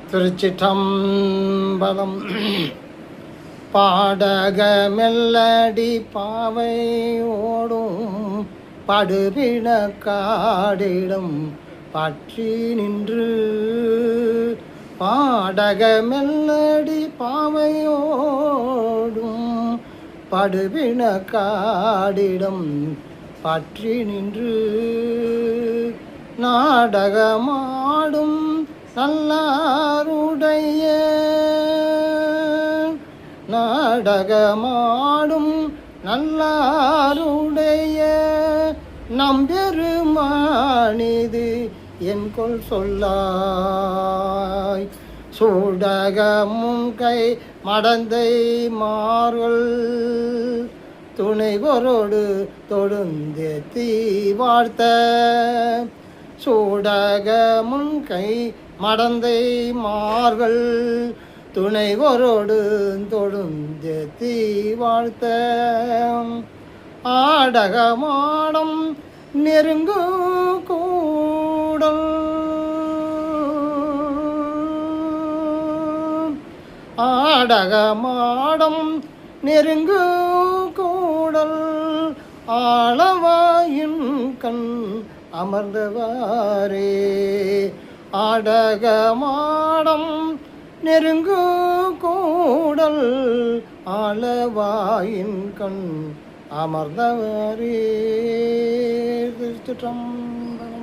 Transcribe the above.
திருச்சிற்றம்பலம். பாடக மெல்லடி பாவை ஓடும் படுபிண காடிடம் பற்றி நின்று. பாடக மெல்லடி பாவை ஓடும் படுபிண காடிடம் பற்றி நின்று. நாடகமாடும் நல்லாருடைய நாடகமாடும் நல்லாருடைய நம்பெருமானிது என் கொள் சொல்லாய். சூடகமும் கை மடந்தை மார்கள் துணைவரோடு தொடுந்தேத்தி வாழ்த்த. சூடகமும் கை மடந்தை மார்கள் துணைவரோடு தொடுந்தேத்தி வாழ்த்த. ஆடகமாடம் நெருங்கு கூடல் ஆடகமாடம் நெருங்கு கூடல் ஆளவாயின் கண் அமர்ந்தவாரே. ஆடகமாடம் நெருங்கு கூடல் ஆளவாயின் கண் அமர்ந்தவாரே. திருச்சிற்றம்பலம்.